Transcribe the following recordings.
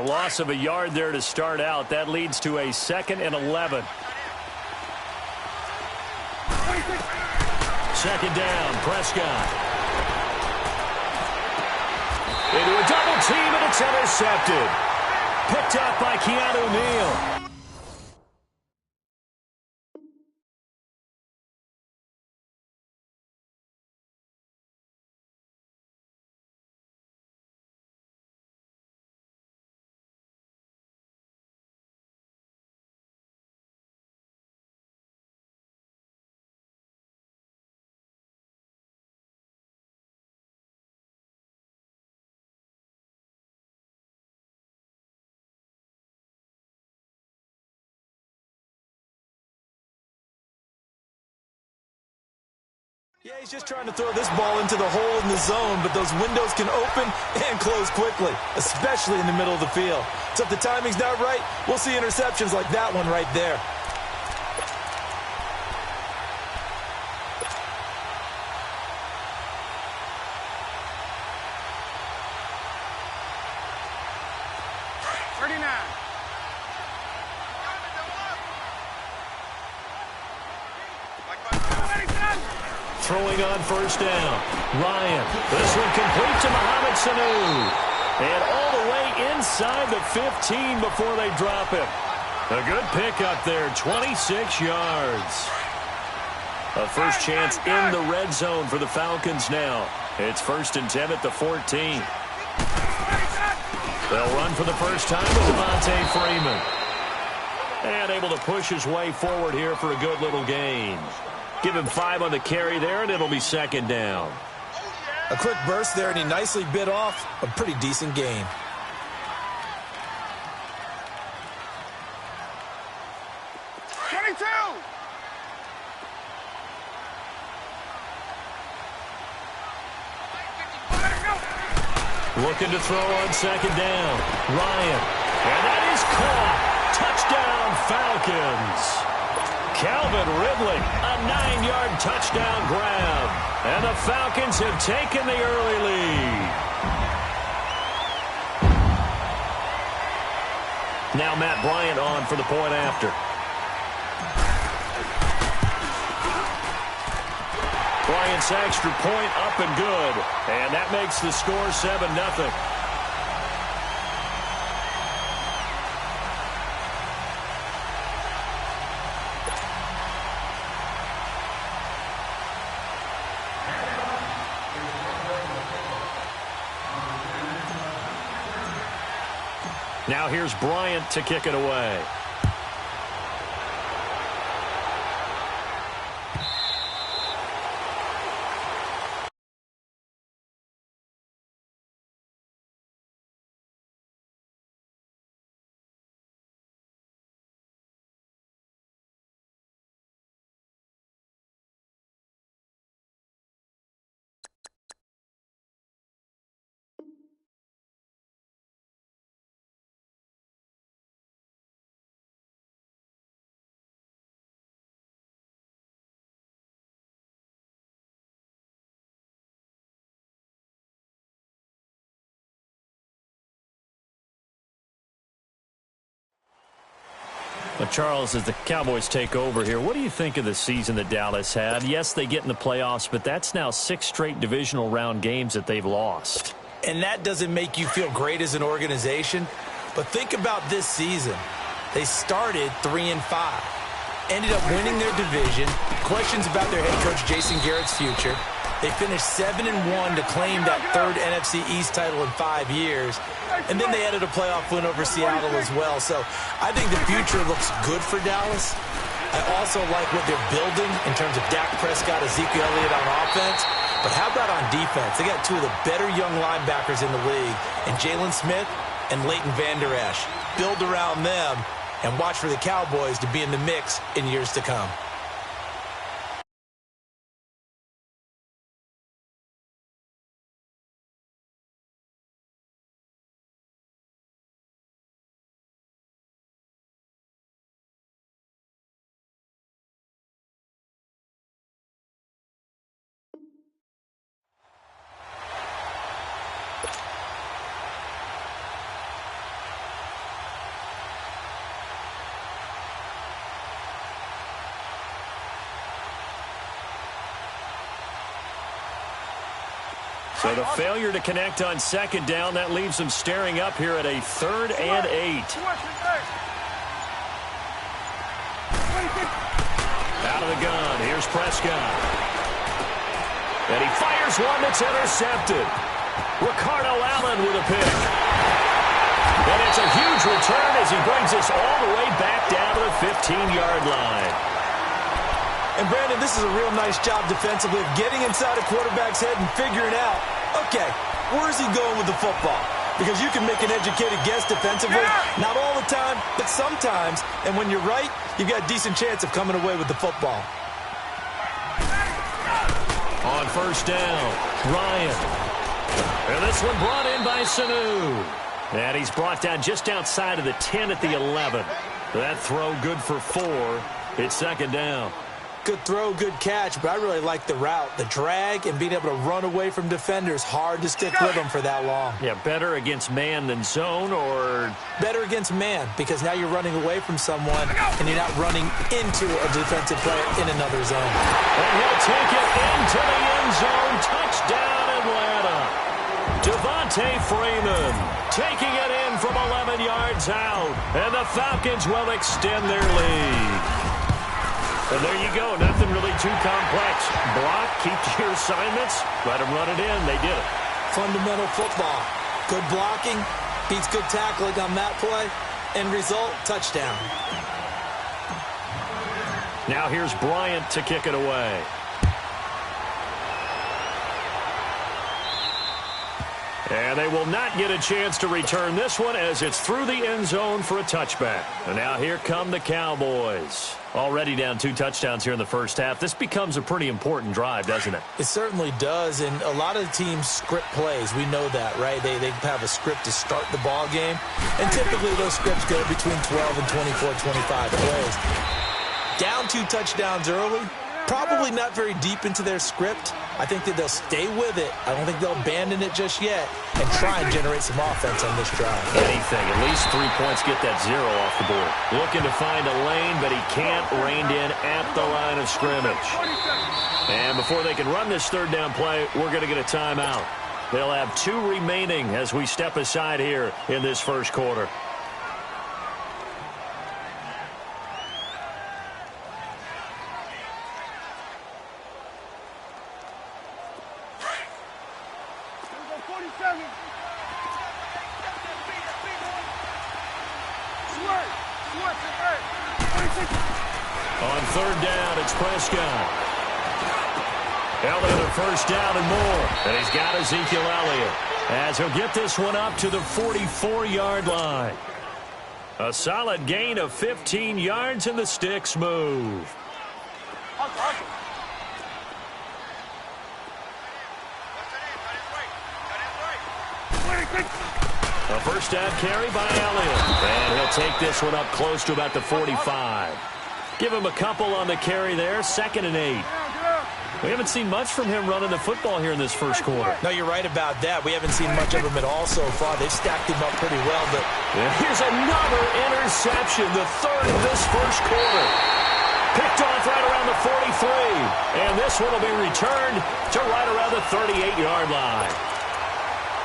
loss of a yard there to start out. That leads to a 2nd and 11. Second down, Prescott. Into a double team, and it's intercepted. Picked up by Keanu Neal. Yeah, he's just trying to throw this ball into the hole in the zone, but those windows can open and close quickly, especially in the middle of the field. So if the timing's not right, we'll see interceptions like that one right there. Throwing on first down. Ryan. This one complete to Mohamed Sanu. And all the way inside the 15 before they drop him. A good pickup there, 26 yards. A first chance in the red zone for the Falcons now. It's 1st and 10 at the 14. They'll run for the first time with Devontae Freeman. And able to push his way forward here for a good little gain. Give him 5 on the carry there, and it'll be 2nd down. A quick burst there, and he nicely bit off a pretty decent gain. Looking to throw on 2nd down. Ryan. And that is caught. Touchdown, Falcons. Calvin Ridley, a 9-yard touchdown grab. And the Falcons have taken the early lead. Now Matt Bryant on for the point after. Bryant's extra point up and good. And that makes the score 7-0. Now here's Bryant to kick it away. Well, Charles, as the Cowboys take over here, what do you think of the season that Dallas had? Yes, they get in the playoffs, but that's now 6 straight divisional round games that they've lost. And that doesn't make you feel great as an organization. But think about this season. They started 3-5. Ended up winning their division. Questions about their head coach, Jason Garrett's future. They finished 7-1 to claim that 3rd NFC East title in 5 years. And then they added a playoff win over Seattle as well. So I think the future looks good for Dallas. I also like what they're building in terms of Dak Prescott, Ezekiel Elliott on offense. But how about on defense? They got 2 of the better young linebackers in the league, and Jalen Smith and Leighton Vander Esch. Build around them and watch for the Cowboys to be in the mix in years to come. So the failure to connect on second down, that leaves them staring up here at a 3rd and 8. Out of the gun, here's Prescott. And he fires one that's intercepted. Ricardo Allen with a pick. And it's a huge return as he brings us all the way back down to the 15-yard line. And, Brandon, this is a real nice job defensively of getting inside a quarterback's head and figuring out, okay, where is he going with the football? Because you can make an educated guess defensively, not all the time, but sometimes. And when you're right, you've got a decent chance of coming away with the football. On first down, Ryan. And this one brought in by Sanu. And he's brought down just outside of the 10 at the 11. That throw good for 4. It's second down. Good throw, good catch, but I really like the route. The drag and being able to run away from defenders. Hard to stick with them for that long. Yeah, better against man than zone, or? Better against man, because now you're running away from someone and you're not running into a defensive player in another zone. And he'll take it into the end zone. Touchdown, Atlanta. Devontae Freeman taking it in from 11 yards out. And the Falcons will extend their lead. And there you go. Nothing really too complex. Block, keep to your assignments, let them run it in. They did it. Fundamental football. Good blocking, beats good tackling on that play. End result, touchdown. Now here's Bryant to kick it away. And they will not get a chance to return this one as it's through the end zone for a touchback. And now here come the Cowboys. Already down 2 touchdowns here in the first half. This becomes a pretty important drive, doesn't it? It certainly does, and a lot of the teams script plays. We know that, right? They have a script to start the ball game, and typically those scripts go between 12 and 24, 25 plays. Down 2 touchdowns early, probably not very deep into their script. I think that they'll stay with it. I don't think they'll abandon it just yet and try and generate some offense on this drive. Anything. At least 3 points, get that 0 off the board. Looking to find a lane, but he can't. Reined in at the line of scrimmage. And before they can run this 3rd down play, we're going to get a timeout. They'll have 2 remaining as we step aside here in this first quarter. On 3rd down, it's Prescott. Elliott a first down and more. And he's got Ezekiel Elliott as he'll get this one up to the 44-yard line. A solid gain of 15 yards in the sticks move. A first down carry by Elliott. And he'll take this one up close to about the 45. Give him a couple on the carry there. 2nd and 8. We haven't seen much from him running the football here in this first quarter. No, you're right about that. We haven't seen much of him at all so far. They've stacked him up pretty well. But here's another interception, the 3rd of this first quarter. Picked off right around the 43. And this one will be returned to right around the 38-yard line.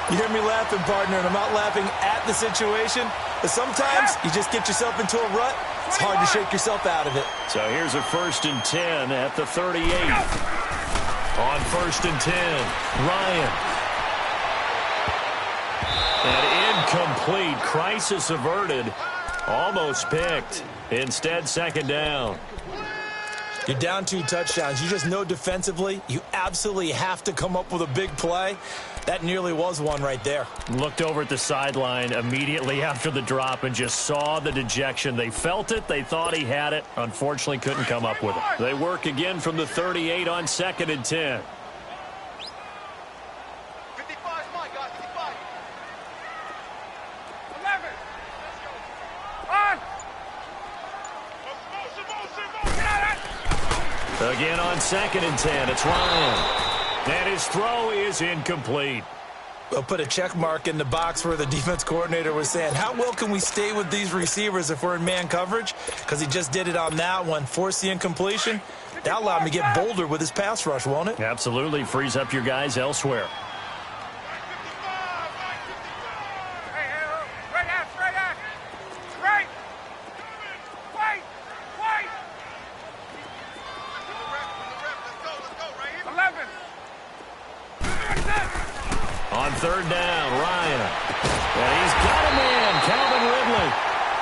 You hear me laughing, partner, and I'm not laughing at the situation. But sometimes you just get yourself into a rut. It's hard to shake yourself out of it. So here's a 1st and 10 at the 38. On 1st and 10, Ryan. And incomplete. Crisis averted. Almost picked. Instead, 2nd down. You're down 2 touchdowns. You just know defensively you absolutely have to come up with a big play. That nearly was one right there. Looked over at the sideline immediately after the drop and just saw the dejection. They felt it. They thought he had it. Unfortunately, couldn't come up with it. They work again from the 38 on 2nd and 10. Again on 2nd and 10, it's Ryan. And his throw is incomplete. We'll put a check mark in the box where the defense coordinator was saying, how well can we stay with these receivers if we're in man coverage? Because he just did it on that one. Force the incompletion. That'll allow him to get bolder with his pass rush, won't it? Absolutely. Frees up your guys elsewhere. third down. Ryan. And he's got a man, Calvin Ridley.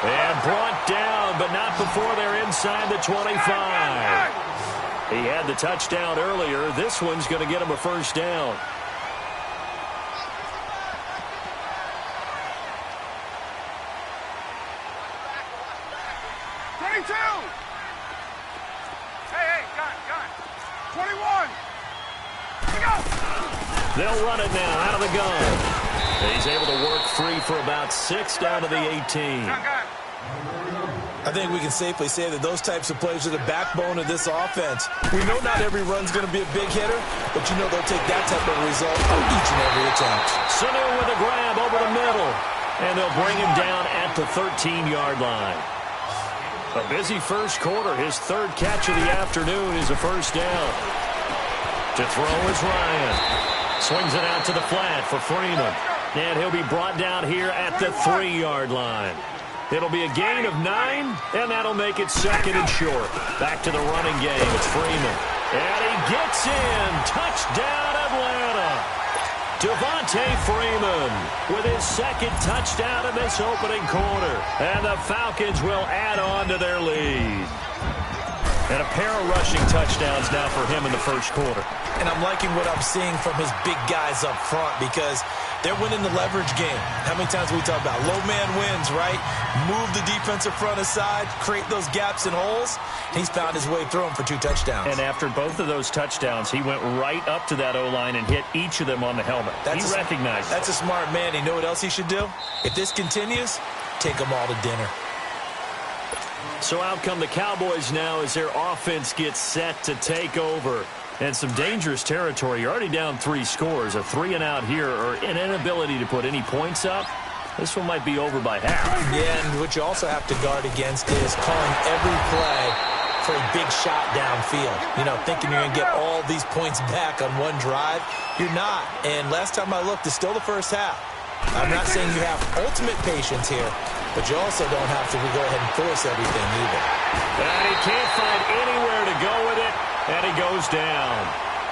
And brought down, but not before they're inside the 25. He had the touchdown earlier. This one's going to get him a first down. They'll run it now out of the gun. He's able to work free for about 6 down to the 18. I think we can safely say that those types of plays are the backbone of this offense. We know not every run's going to be a big hitter, but you know they'll take that type of result on each and every attempt. Sanu with a grab over the middle, and they'll bring him down at the 13-yard line. A busy first quarter. His third catch of the afternoon is a first down. To throw is Ryan. Swings it out to the flat for Freeman. And he'll be brought down here at the 3-yard line. It'll be a gain of 9, and that'll make it second and short. Back to the running game. It's Freeman. And he gets in. Touchdown, Atlanta. Devontae Freeman with his second touchdown in this opening quarter. And the Falcons will add on to their lead. And a pair of rushing touchdowns now for him in the first quarter. And I'm liking what I'm seeing from his big guys up front because they're winning the leverage game. How many times we talk about low man wins, right? Move the defensive front aside, create those gaps and holes. He's found his way through them for 2 touchdowns. And after both of those touchdowns, he went right up to that O-line and hit each of them on the helmet. He recognized That's a smart man. You know what else he should do? If this continues, take them all to dinner. So out come the Cowboys now as their offense gets set to take over. And some dangerous territory. You're already down 3 scores. A 3-and-out here or an inability to put any points up. This one might be over by half. Yeah, and what you also have to guard against is calling every play for a big shot downfield. You know, thinking you're going to get all these points back on one drive. You're not. And last time I looked, it's still the first half. I'm not saying you have ultimate patience here, but you also don't have to go ahead and force everything either. And he can't find anywhere to go with it, and he goes down.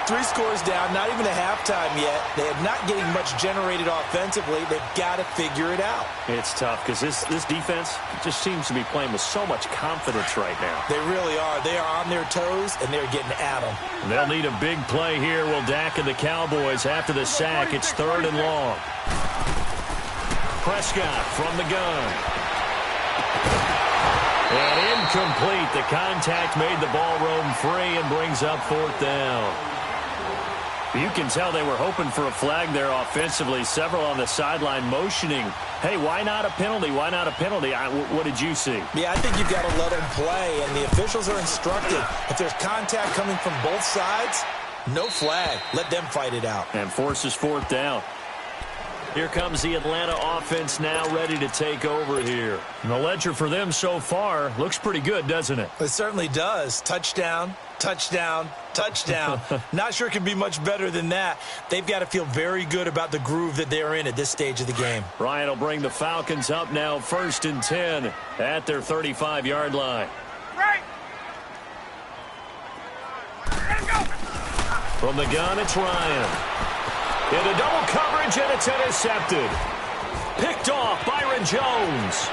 3 scores down, not even a halftime yet. They are not getting much generated offensively. They've got to figure it out. It's tough because this defense just seems to be playing with so much confidence right now. They really are. They are on their toes, and they're getting at them. They'll need a big play here. Will Dak and the Cowboys after the sack. It's 3rd and long. Prescott from the gun. And incomplete. The contact made the ball roam free and brings up 4th down. You can tell they were hoping for a flag there offensively. Several on the sideline motioning. Hey, why not a penalty? Why not a penalty? What did you see? Yeah, I think you've got to let them play, and the officials are instructed. If there's contact coming from both sides, no flag. Let them fight it out. And forces 4th down. Here comes the Atlanta offense now ready to take over here. And the ledger for them so far looks pretty good, doesn't it? It certainly does. Touchdown, touchdown, touchdown. Not sure it can be much better than that. They've got to feel very good about the groove that they're in at this stage of the game. Ryan will bring the Falcons up now 1st and 10 at their 35-yard line. Right. Let's go. From the gun, it's Ryan. Into double coverage, and it's intercepted. Picked off Byron Jones.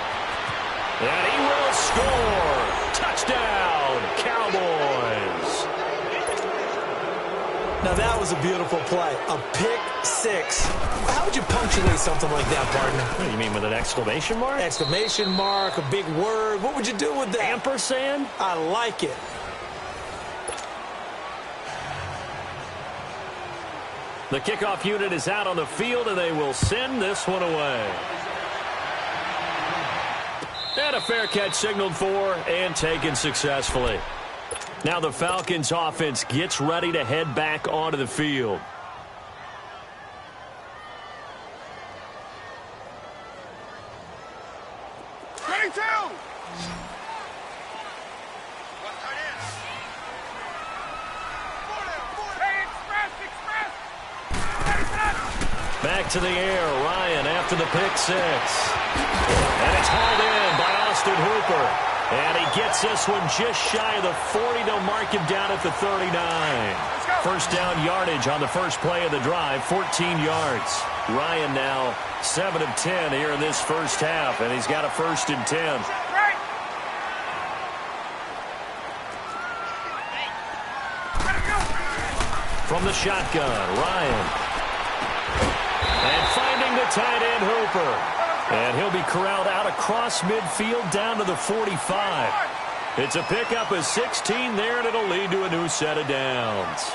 And he will score. Touchdown, Cowboys. Now that was a beautiful play. A pick 6. How would you punctuate something like that, partner? What do you mean, with an exclamation mark? Exclamation mark, a big word. What would you do with that? Ampersand? I like it. The kickoff unit is out on the field, and they will send this one away. And a fair catch signaled for and taken successfully. Now the Falcons offense gets ready to head back onto the field. Back to the air, Ryan after the pick 6. And it's hauled in by Austin Hooper. And he gets this one just shy of the 40. They'll mark him down at the 39. First down yardage on the first play of the drive, 14 yards. Ryan now 7 of 10 here in this first half, and he's got a 1st and 10. From the shotgun, Ryan. And finding the tight end, Hooper. And he'll be corralled out across midfield down to the 45. It's a pickup of 16 there, and it'll lead to a new set of downs.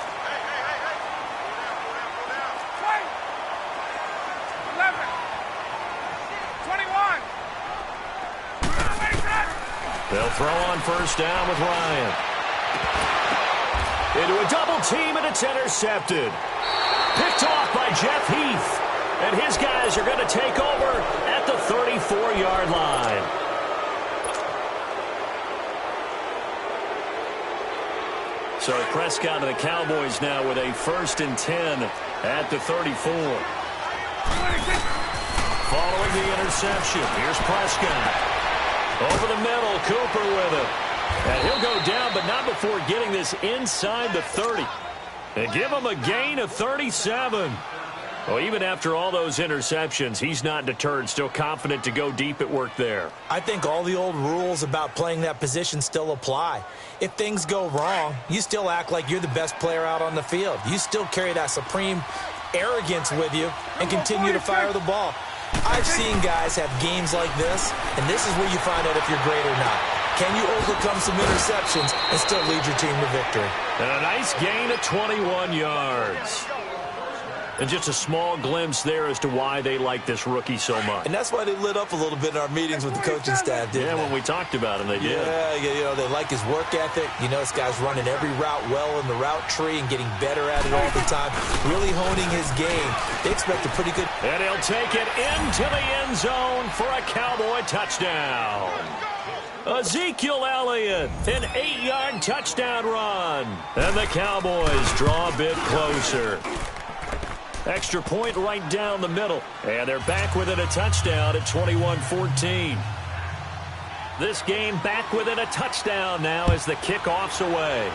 21. They'll throw on 1st down with Ryan. Into a double team, and it's intercepted. Picked off by Jeff Heath. And his guys are going to take over at the 34-yard line. So Prescott and the Cowboys now with a 1st and 10 at the 34. Following the interception, here's Prescott. Over the middle, Cooper with it. And he'll go down, but not before getting this inside the 30. And give him a gain of 37. Well, even after all those interceptions, he's not deterred, still confident to go deep at work there. I think all the old rules about playing that position still apply. If things go wrong, you still act like you're the best player out on the field. You still carry that supreme arrogance with you and continue to fire the ball. I've seen guys have games like this, and this is where you find out if you're great or not. Can you overcome some interceptions and still lead your team to victory? And a nice gain of 21 yards. And just a small glimpse there as to why they like this rookie so much. And that's why they lit up a little bit in our meetings with the coaching staff, didn't they? Yeah, when we talked about him, they did. Yeah, you know, they like his work ethic. You know, this guy's running every route well in the route tree and getting better at it all the time, really honing his game. They expect a pretty good... And he'll take it into the end zone for a Cowboy touchdown. Ezekiel Elliott, an 8-yard touchdown run. And the Cowboys draw a bit closer. Extra point right down the middle. And they're back within a touchdown at 21-14. This game back within a touchdown now as the kickoff's away.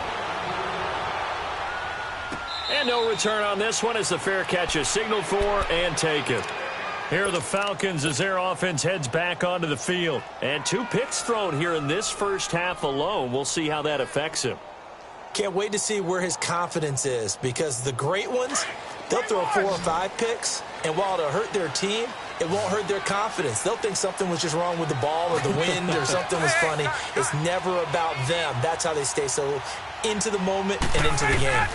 And no return on this one as the fair catch is signaled for and taken. Here are the Falcons as their offense heads back onto the field. And 2 picks thrown here in this first half alone. We'll see how that affects him. Can't wait to see where his confidence is, because the great ones, they'll throw 4 or 5 picks, and while it'll hurt their team, it won't hurt their confidence. They'll think something was just wrong with the ball or the wind or something was funny. It's never about them. That's how they stay so into the moment and into the game.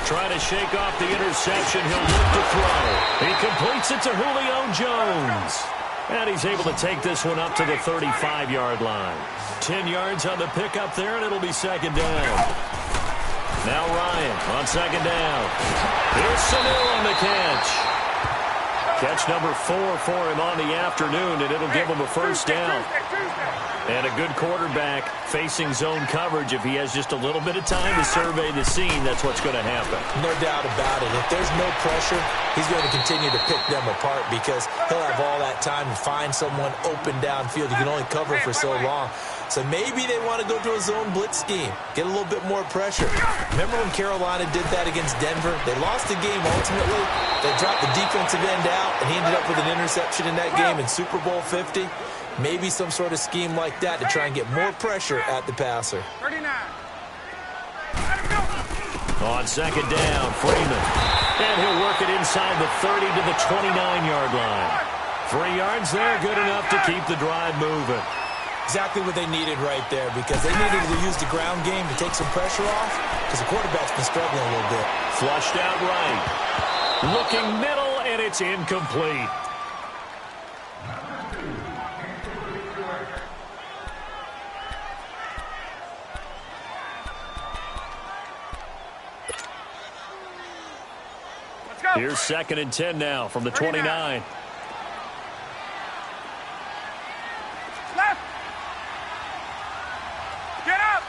Trying to shake off the interception. He'll look to throw. He completes it to Julio Jones. And he's able to take this one up to the 35-yard line. 10 yards on the pickup there, and it'll be 2nd down. Now Ryan on 2nd down. Here's Sanu on the catch. Catch number 4 for him on the afternoon, and it'll give him a 1st down. And a good quarterback facing zone coverage. If he has just a little bit of time to survey the scene, that's what's going to happen. No doubt about it. If there's no pressure, he's going to continue to pick them apart because he'll have all that time to find someone open downfield. He can only cover for so long. So maybe they want to go to a zone blitz scheme, get a little bit more pressure. Remember when Carolina did that against Denver? They lost the game ultimately. They dropped the defensive end out, and he ended up with an interception in that game in Super Bowl 50. Maybe some sort of scheme like that to try and get more pressure at the passer. 39. On 2nd down, Freeman. And he'll work it inside the 30 to the 29-yard line. 3 yards there, good enough to keep the drive moving. Exactly what they needed right there, because they needed to use the ground game to take some pressure off, because the quarterback's been struggling a little bit. Flushed out right. Looking middle, and it's incomplete. Let's go. Here's 2nd and 10 now from the 29. Left. Get up.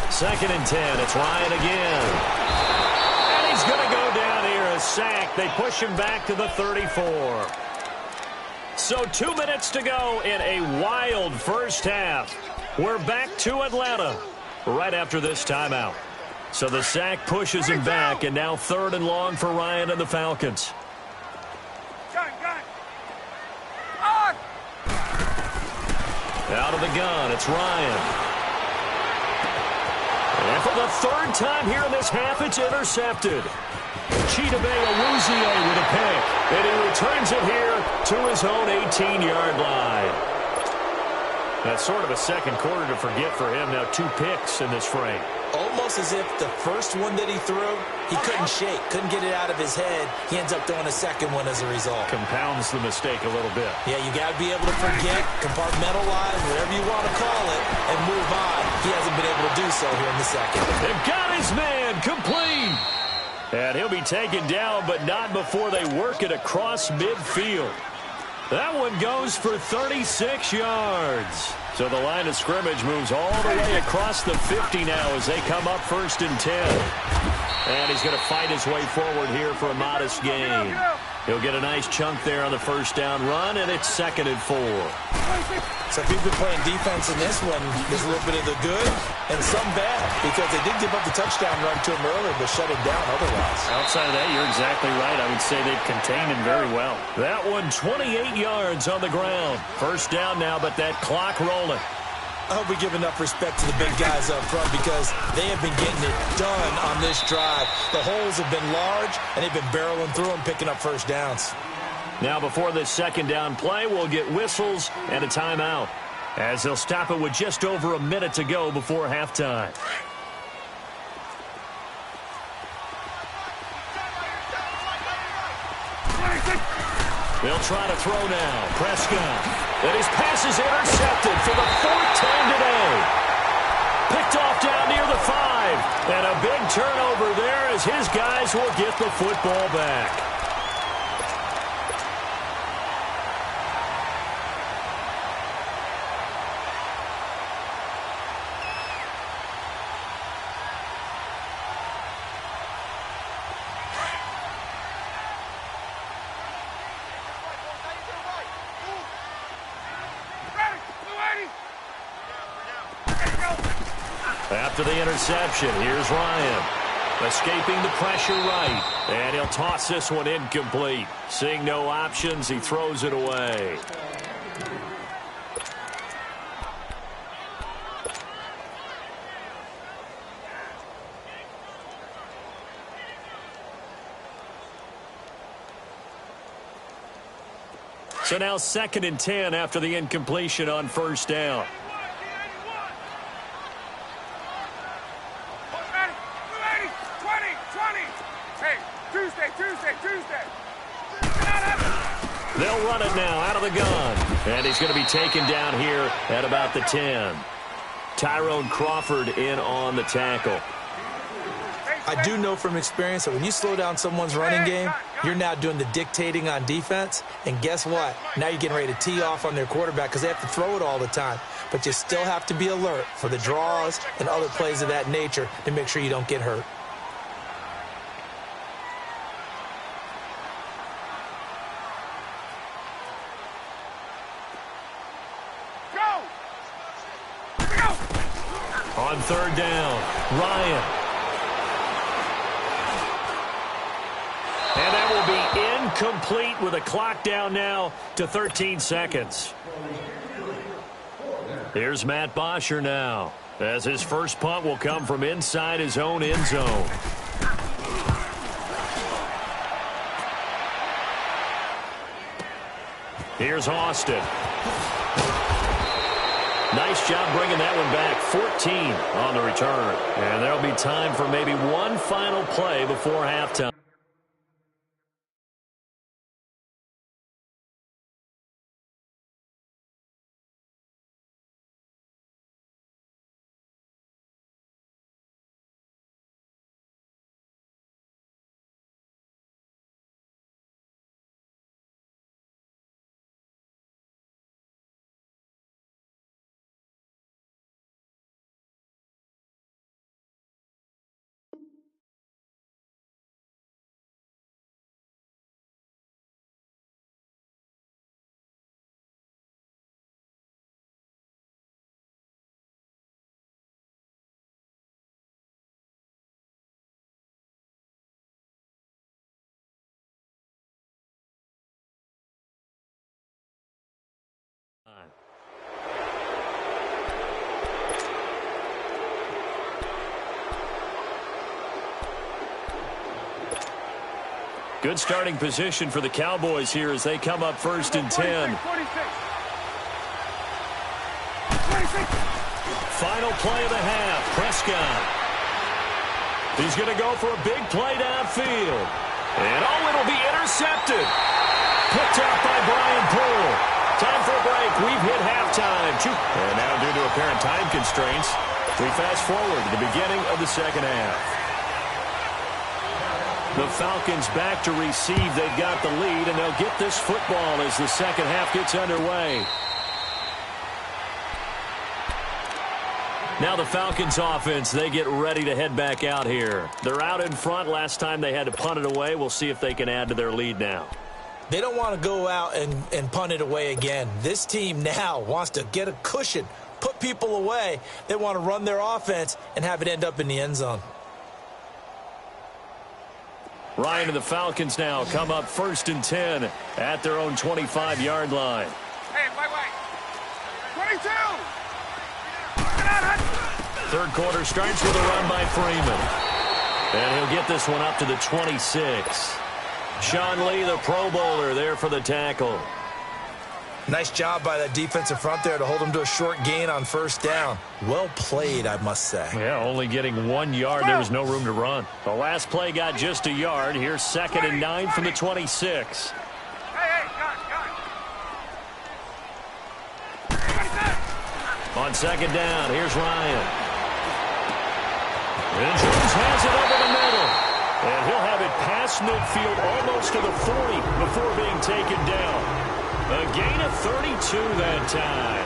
2nd and 10. It's Ryan again. And he's going to go down here, a sack. They push him back to the 34. So 2 minutes to go in a wild first half. We're back to Atlanta right after this timeout. So the sack pushes him back, and now 3rd and long for Ryan and the Falcons. Gun. On! Out of the gun, it's Ryan. And for the 3rd time here in this half, it's intercepted. Chidobe Awuzie with a pick, and he returns it here to his own 18-yard line. That's sort of a second quarter to forget for him. Now 2 picks in this frame. Almost as if the first one that he threw, he couldn't shake, couldn't get it out of his head. He ends up throwing a second one as a result. Compounds the mistake a little bit. Yeah, you got to be able to forget, compartmentalize, whatever you want to call it, and move on. He hasn't been able to do so here in the second. They've got his man complete. And he'll be taken down, but not before they work it across midfield. That one goes for 36 yards. So the line of scrimmage moves all the way across the 50 now as they come up 1st and 10. And he's going to fight his way forward here for a modest gain. He'll get a nice chunk there on the 1st down run, and it's 2nd and 4. So if you've been playing defense in this one, there's a little bit of the good and some bad, because they did give up the touchdown run to him earlier, but shut him down otherwise. Outside of that, you're exactly right. I would say they've contained him very well. That one, 28 yards on the ground. 1st down now, but that clock rolling. I hope we give enough respect to the big guys up front, because they have been getting it done on this drive. The holes have been large, and they've been barreling through them, picking up 1st downs. Now before this 2nd down play, we'll get whistles and a timeout, as they'll stop it with just over a minute to go before halftime. They'll try to throw now. Prescott. And his pass is intercepted for the 4th time today. Picked off down near the 5. And a big turnover there as his guys will get the football back. After the interception, here's Ryan. Escaping the pressure right. And he'll toss this one incomplete. Seeing no options, he throws it away. So now 2nd and 10 after the incompletion on 1st down. They'll run it now out of the gun. And he's going to be taken down here at about the 10. Tyrone Crawford in on the tackle. I do know from experience that when you slow down someone's running game, you're now doing the dictating on defense. And guess what? Now you're getting ready to tee off on their quarterback because they have to throw it all the time. But you still have to be alert for the draws and other plays of that nature to make sure you don't get hurt. On 3rd down, Ryan. And that will be incomplete with a clock down now to 13 seconds. Here's Matt Bosher now, as his first punt will come from inside his own end zone. Here's Austin. Nice job bringing that one back. 14 on the return. And there'll be time for maybe one final play before halftime. Good starting position for the Cowboys here as they come up first and 10. 46. Final play of the half. Prescott. He's going to go for a big play downfield. And, it'll be intercepted. Picked up by Brian Poole. Time for a break. We've hit halftime. And now, due to apparent time constraints, we fast forward to the beginning of the second half. The Falcons back to receive. They've got the lead, and they'll get this football as the second half gets underway. Now the Falcons offense, they get ready to head back out here. They're out in front. Last time they had to punt it away. We'll see if they can add to their lead now. They don't want to go out and punt it away again. This team now wants to get a cushion, put people away. They want to run their offense and have it end up in the end zone. Ryan and the Falcons now come up first and 10 at their own 25-yard line. Hey, wait. 22. Third quarter starts with a run by Freeman. And he'll get this one up to the 26. Sean Lee, the Pro Bowler, there for the tackle. Nice job by that defensive front there to hold him to a short gain on first down. Well played, I must say. Yeah, only getting 1 yard. There was no room to run. The last play got just a yard. Here's 2nd and 9 from the 26. Hey, On second down, here's Ryan. And Jones has it over the middle. And he'll have it past midfield almost to the 40 before being taken down. A gain of 32 that time.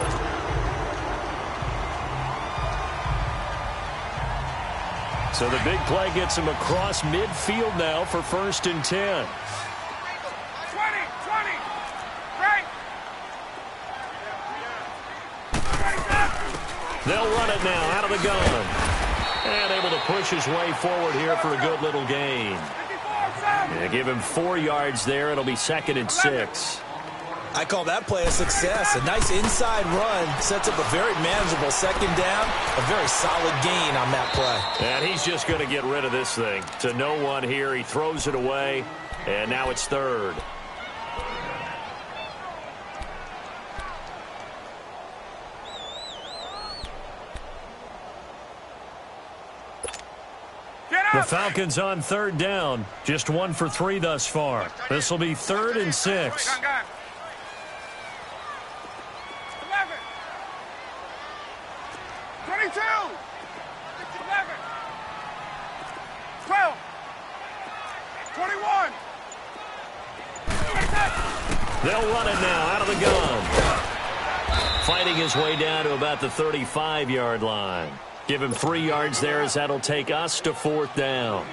So the big play gets him across midfield now for 1st and 10. 20. Right. They'll run it now out of the gun. And able to push his way forward here for a good little gain. Yeah, give him 4 yards there. It'll be 2nd and 6. I call that play a success. A nice inside run sets up a very manageable second down. A very solid gain on that play. And he's just going to get rid of this thing. To no one here. He throws it away. And now it's 3rd. The Falcons on 3rd down. Just 1 for 3 thus far. This will be 3rd and 6. 11. 22. 11. 12. 21. They'll run it now out of the gun. Fighting his way down to about the 35-yard line. Give him 3 yards there as that'll take us to 4th down.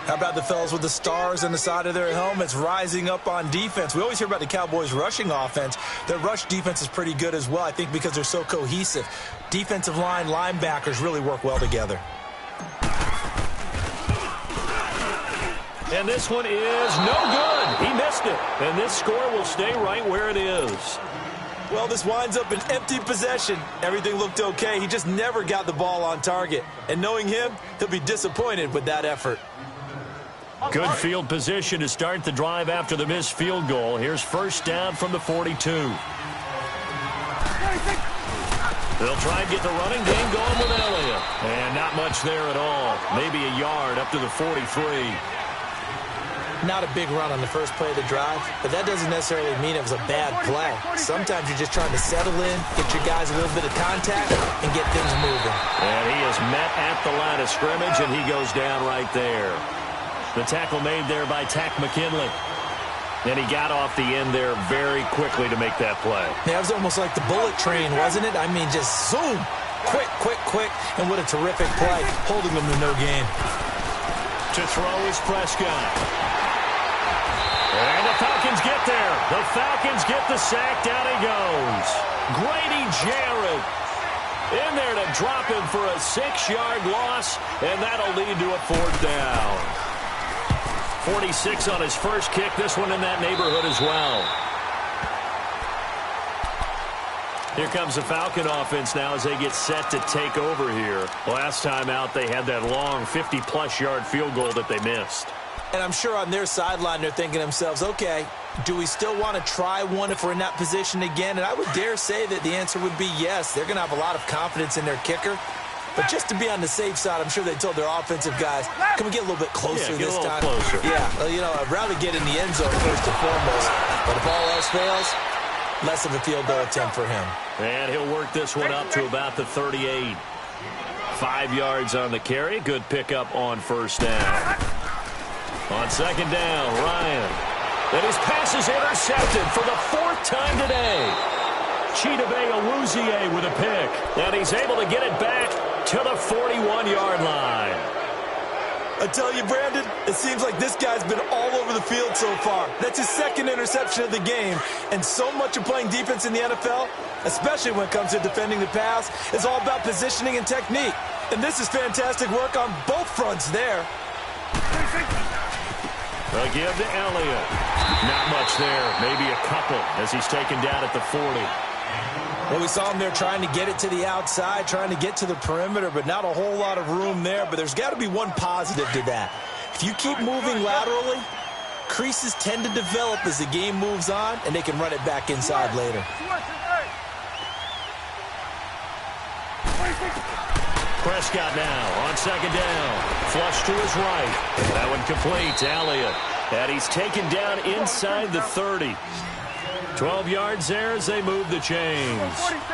How about the fellas with the stars on the side of their helmets rising up on defense? We always hear about the Cowboys' rushing offense. Their rush defense is pretty good as well, I think, because they're so cohesive. Defensive line, linebackers really work well together. And this one is no good. He missed it. And this score will stay right where it is. Well, this winds up an empty possession. Everything looked okay. He just never got the ball on target. And knowing him, he'll be disappointed with that effort. Good field position to start the drive after the missed field goal. Here's 1st down from the 42. They'll try and get the running game going with Elliott. And not much there at all. Maybe a yard up to the 43. Not a big run on the first play of the drive, but that doesn't necessarily mean it was a bad play. Sometimes you're just trying to settle in, get your guys a little bit of contact, and get things moving. And he is met at the line of scrimmage, and he goes down right there. The tackle made there by Tack McKinley. And he got off the end there very quickly to make that play. Yeah, it was almost like the bullet train, wasn't it? I mean, just zoom, quick, and what a terrific play, holding them to no gain. To throw is Prescott. And the Falcons get there. The Falcons get the sack. Down he goes. Grady Jarrett in there to drop him for a 6-yard loss, and that'll lead to a 4th down. 46 on his first kick. This one in that neighborhood as well. Here comes the Falcon offense now as they get set to take over here. Last time out, they had that long 50-plus yard field goal that they missed. And I'm sure on their sideline they're thinking to themselves, okay, do we still want to try one if we're in that position again? And I would dare say that the answer would be yes. They're going to have a lot of confidence in their kicker. But just to be on the safe side, I'm sure they told their offensive guys, can we get a little bit closer this time? Closer. Yeah, well, you know, I'd rather get in the end zone first and foremost. But if all else fails, less of a field goal attempt for him. And he'll work this one up to about the 38. 5 yards on the carry. Good pickup on first down. On second down, Ryan. And his pass is intercepted for the 4th time today. Chidobe Awuzie with a pick. And he's able to get it back to the 41-yard line. I tell you, Brandon, it seems like this guy's been all over the field so far. That's his 2nd interception of the game. And so much of playing defense in the NFL, especially when it comes to defending the pass, is all about positioning and technique. And this is fantastic work on both fronts there. A give to Elliott. Not much there. Maybe a couple as he's taken down at the 40. Well, we saw him there trying to get it to the outside, trying to get to the perimeter, but not a whole lot of room there. But there's got to be one positive to that. If you keep moving laterally, creases tend to develop as the game moves on, and they can run it back inside later. Prescott now on second down. Flush to his right. That one complete to Elliott. And he's taken down inside the 30. 12 yards there as they move the chains. 46.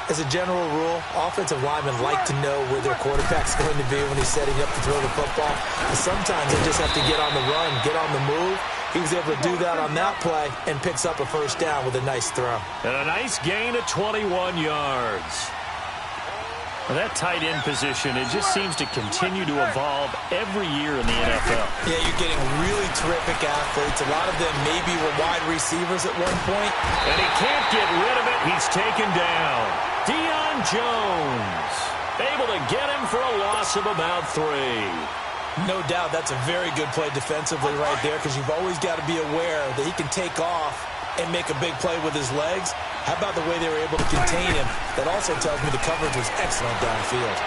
As a general rule, offensive linemen like to know where their quarterback's going to be when he's setting up to throw the football. But sometimes they just have to get on the run, get on the move. He was able to do that on that play and picks up a first down with a nice throw. And a nice gain of 21 yards. Well, that tight end position, it just seems to continue to evolve every year in the NFL. Yeah, you're getting really terrific athletes. A lot of them maybe were wide receivers at one point. And he can't get rid of it. He's taken down. Deion Jones able to get him for a loss of about 3. No doubt that's a very good play defensively right there, because you've always got to be aware that he can take off and make a big play with his legs. How about the way they were able to contain him? That also tells me the coverage was excellent downfield.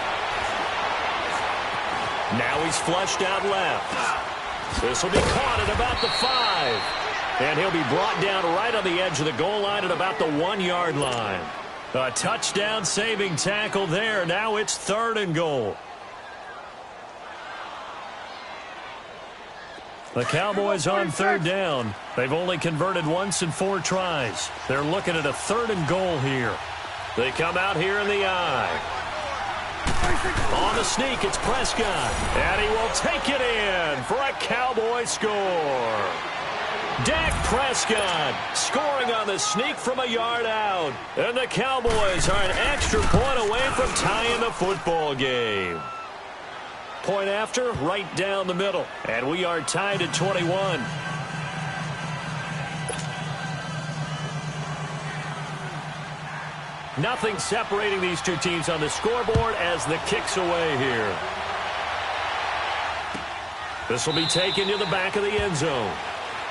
Now he's flushed out left. This will be caught at about the 5. And he'll be brought down right on the edge of the goal line at about the 1-yard line. A touchdown saving tackle there. Now it's 3rd and goal. The Cowboys on 3rd down. They've only converted once in 4 tries. They're looking at a 3rd and goal here. They come out here in the eye. On the sneak, it's Prescott. And he will take it in for a Cowboy score. Dak Prescott scoring on the sneak from a yard out. And the Cowboys are an extra point away from tying the football game. Point after, right down the middle. And we are tied at 21. Nothing separating these two teams on the scoreboard as the kick's away here. This will be taken to the back of the end zone.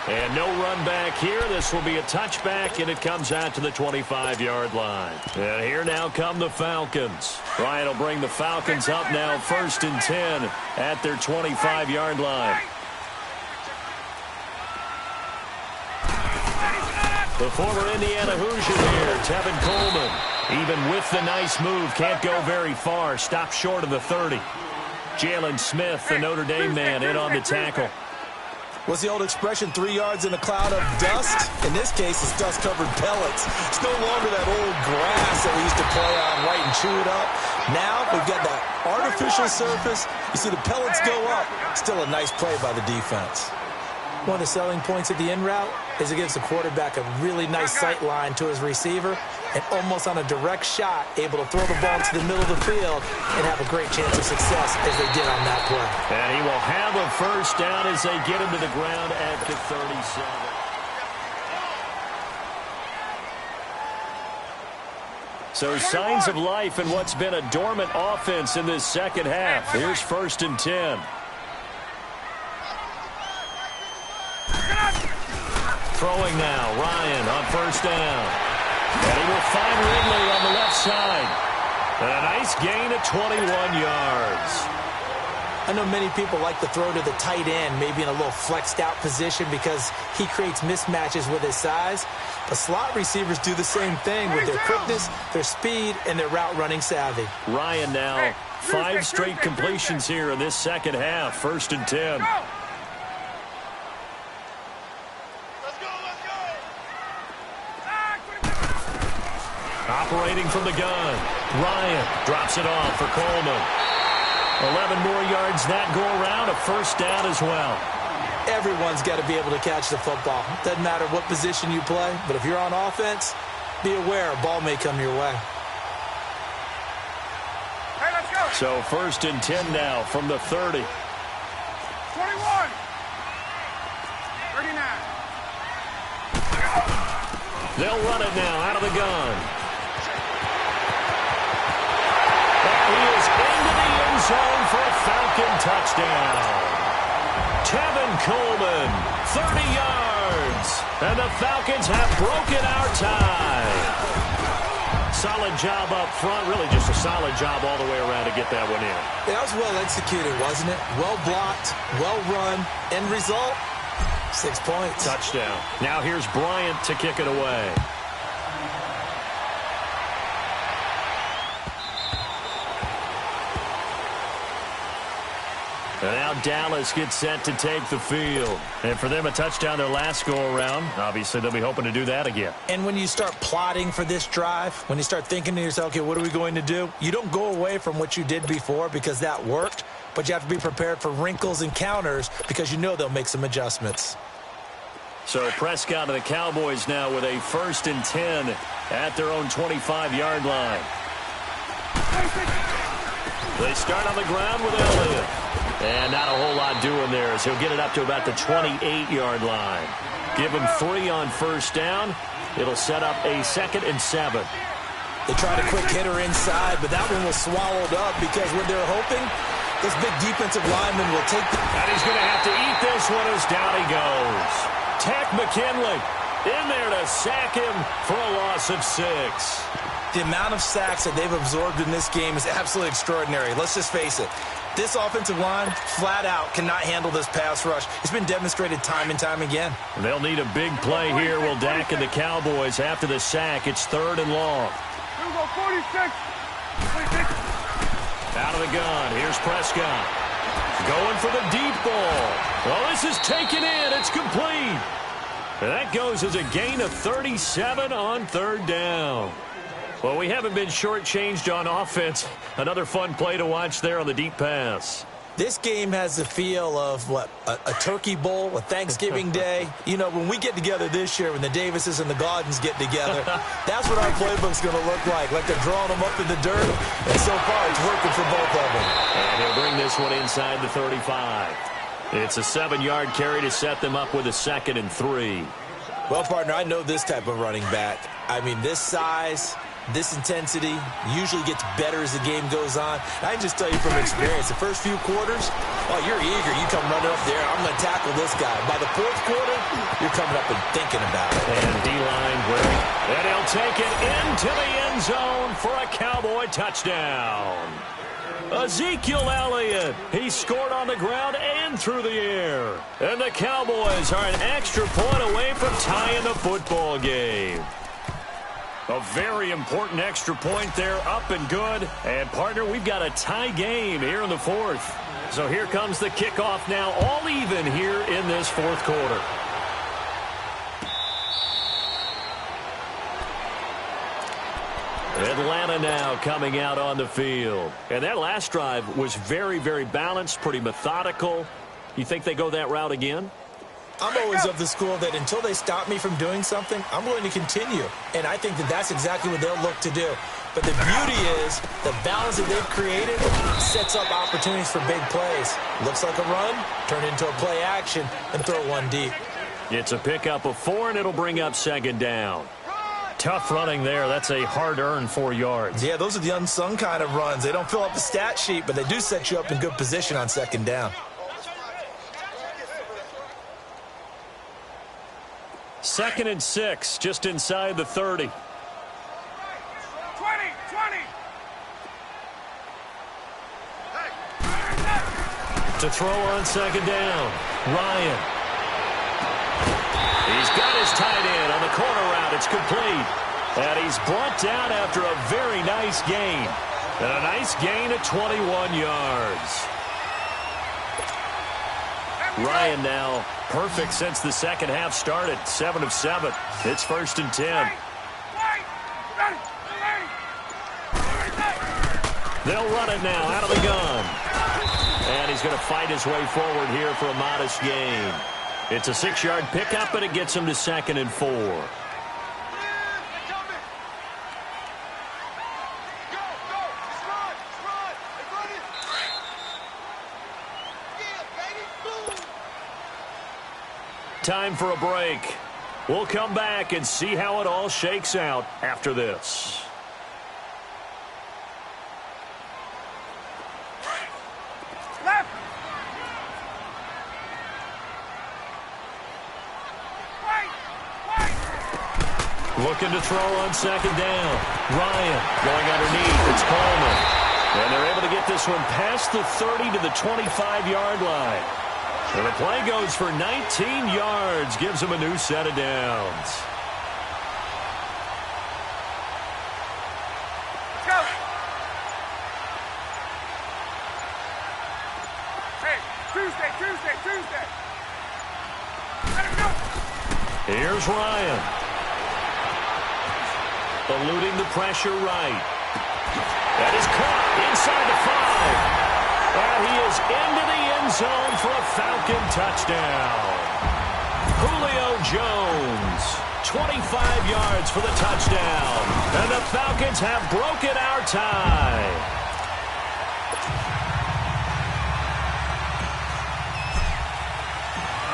And no run back here. This will be a touchback, and it comes out to the 25-yard line. And here now come the Falcons. Ryan will bring the Falcons up now 1st and 10 at their 25-yard line. The former Indiana Hoosier here, Tevin Coleman. Even with the nice move, can't go very far. Stopped short of the 30. Jalen Smith, the Notre Dame man, in on the tackle. What's the old expression, 3 yards in a cloud of dust? In this case, it's dust-covered pellets. It's no longer that old grass that we used to play on, right, and chew it up. Now we've got that artificial surface. You see the pellets go up. Still a nice play by the defense. One of the selling points of the in route is it gives the quarterback a really nice sight line to his receiver, and almost on a direct shot, able to throw the ball into the middle of the field and have a great chance of success as they did on that play. And he will have a first down as they get him to the ground at the 37. So signs of life in what's been a dormant offense in this second half. Here's 1st and 10. Throwing now, Ryan on first down. And he will find Ridley on the left side. And a nice gain of 21 yards. I know many people like to throw to the tight end, maybe in a little flexed out position because he creates mismatches with his size. But slot receivers do the same thing with their quickness, their speed, and their route running savvy. Ryan now, 5 straight completions here in this second half. 1st and 10. Operating from the gun. Ryan drops it off for Coleman. 11 more yards that go around. A 1st down as well. Everyone's got to be able to catch the football. Doesn't matter what position you play, but if you're on offense, be aware a ball may come your way. Hey, let's go. So 1st and 10 now from the 30. 21. 39. They'll run it now out of the gun. He is into the end zone for a Falcon touchdown. Tevin Coleman, 30 yards. And the Falcons have broken our tie. Solid job up front. Really just a solid job all the way around to get that one in. That was well executed, wasn't it? Well blocked, well run. End result, 6 points. Touchdown. Now here's Bryant to kick it away. And now Dallas gets set to take the field. And for them, a touchdown their last go-around. Obviously, they'll be hoping to do that again. And when you start plotting for this drive, when you start thinking to yourself, okay, what are we going to do? You don't go away from what you did before because that worked, but you have to be prepared for wrinkles and counters because you know they'll make some adjustments. So Prescott and the Cowboys now with a 1st and 10 at their own 25-yard line. They start on the ground with Elliott. And not a whole lot doing there as he'll get it up to about the 28-yard line. Give him 3 on 1st down. It'll set up a 2nd and 7. They tried a quick hitter inside, but that one was swallowed up because when they're hoping, this big defensive lineman will take the... And he's going to have to eat this one as down he goes. Tech McKinley in there to sack him for a loss of 6. The amount of sacks that they've absorbed in this game is absolutely extraordinary. Let's just face it. This offensive line, flat out, cannot handle this pass rush. It's been demonstrated time and time again. They'll need a big play here. Will Dak and the Cowboys after the sack. It's 3rd and long. Here we go, 46. 46. Out of the gun. Here's Prescott. Going for the deep ball. Well, this is taken in. It's complete. And that goes as a gain of 37 on 3rd down. Well, we haven't been shortchanged on offense. Another fun play to watch there on the deep pass. This game has the feel of, what, a turkey bowl, a Thanksgiving day. You know, when we get together this year, when the Davises and the Gaudens get together, that's what our playbook's going to look like they're drawing them up in the dirt. And so far, it's working for both of them. And he'll bring this one inside the 35. It's a 7-yard carry to set them up with a 2nd and 3. Well, partner, I know this type of running back. I mean, this size, this intensity usually gets better as the game goes on. I can just tell you from experience, the first few quarters, oh, you're eager. You come running up there, I'm going to tackle this guy. By the 4th quarter, you're coming up and thinking about it. And D-line where, and he'll take it into the end zone for a Cowboy touchdown. Ezekiel Elliott, he scored on the ground and through the air. And the Cowboys are an extra point away from tying the football game. A very important extra point there, up and good. And, partner, we've got a tie game here in the 4th. So here comes the kickoff now, all even here in this 4th quarter. Atlanta now coming out on the field. And that last drive was very, very balanced, pretty methodical. You think they go that route again? I'm always of the school that until they stop me from doing something, I'm going to continue. And I think that that's exactly what they'll look to do. But the beauty is the balance that they've created sets up opportunities for big plays. Looks like a run, turn into a play action, and throw one deep. It's a pickup of 4, and it'll bring up 2nd down. Tough running there. That's a hard-earned 4 yards. Yeah, those are the unsung kind of runs. They don't fill up the stat sheet, but they do set you up in good position on 2nd down. 2nd and 6, just inside the 30. 20. To throw on second down, Ryan. He's got his tight end on the corner route. It's complete. And he's brought down after a very nice gain. And a nice gain of 21 yards. Ryan now perfect since the second half started. 7 of 7. It's 1st and 10. They'll run it now out of the gun. And he's going to fight his way forward here for a modest gain. It's a 6-yard pickup, and it gets him to 2nd and 4. Time for a break. We'll come back and see how it all shakes out after this. Looking to throw on second down. Ryan going underneath. It's Coleman. And they're able to get this one past the 30 to the 25-yard line. And the play goes for 19 yards. Gives them a new set of downs. Let's go. Hey, Tuesday. Let him go. Here's Ryan. Eluding the pressure right. That is caught inside the 5. And he is into the end zone for a Falcon touchdown. Julio Jones, 25 yards for the touchdown. And the Falcons have broken our tie.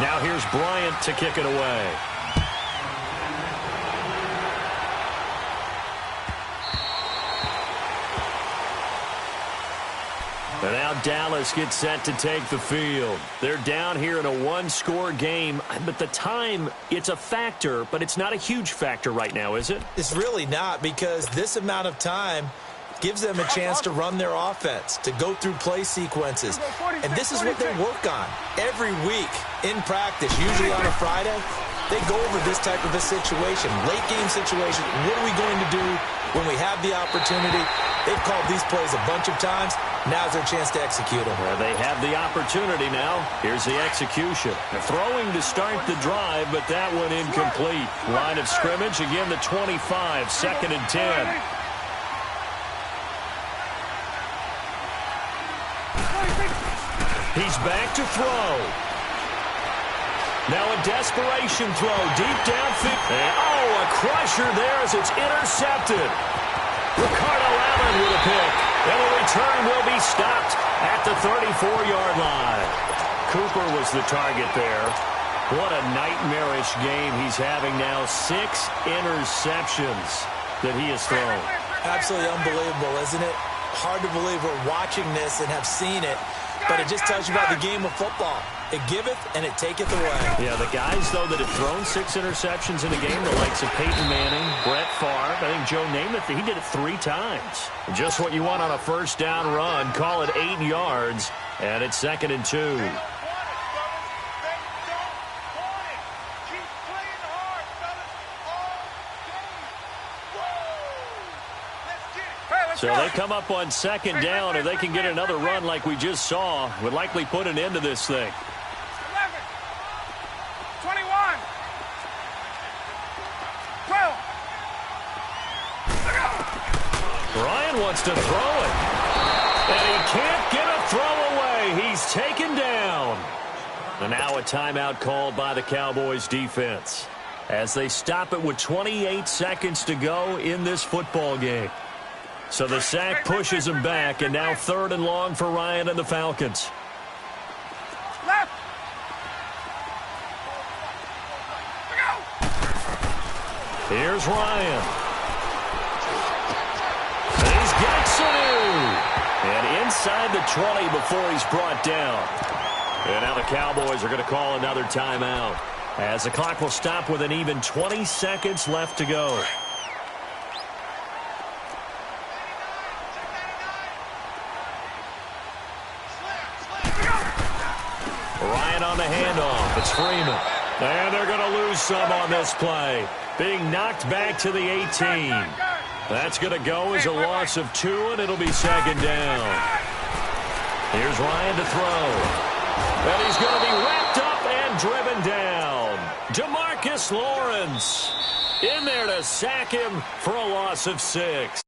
Now here's Bryant to kick it away. And now Dallas gets set to take the field. They're down here in a one-score game. But the time, it's a factor, but it's not a huge factor right now, is it? It's really not, because this amount of time gives them a chance to run their offense, to go through play sequences. And this is what they work on every week in practice, usually on a Friday. They go over this type of a situation, late-game situation. What are we going to do when we have the opportunity? They've called these plays a bunch of times. Now's their chance to execute them. Well, they have the opportunity now. Here's the execution. They're throwing to start the drive, but that one incomplete. Line of scrimmage, again the 25, 2nd and 10. He's back to throw. Now a desperation throw deep downfield. Oh, a crusher there as it's intercepted. Ricardo Allen with a pick. And the return will be stopped at the 34-yard line. Cooper was the target there. What a nightmarish game he's having now. 6 interceptions that he has thrown. Absolutely unbelievable, isn't it? Hard to believe we're watching this and have seen it. But it just tells you about the game of football. It giveth and it taketh away. Yeah, the guys, though, that have thrown 6 interceptions in a game, the likes of Peyton Manning, Brett Favre, I think Joe Namath, he did it 3 times. Just what you want on a first down run. Call it 8 yards, and it's 2nd and 2. So they come up on 2nd down, and they can get another run like we just saw. Would likely put an end to this thing. 11, 21, 12. Ryan wants to throw it. And he can't get a throw away. He's taken down. And now a timeout called by the Cowboys defense as they stop it with 28 seconds to go in this football game. So the sack pushes him back, and now 3rd and long for Ryan and the Falcons. Left. Here's Ryan. And he's got Sanu. And inside the 20 before he's brought down. And now the Cowboys are going to call another timeout as the clock will stop with an even 20 seconds left to go. Ryan on the handoff. It's Freeman. And they're going to lose some on this play. Being knocked back to the 18. That's going to go as a loss of 2, and it'll be second down. Here's Ryan to throw. And he's going to be wrapped up and driven down. DeMarcus Lawrence in there to sack him for a loss of 6.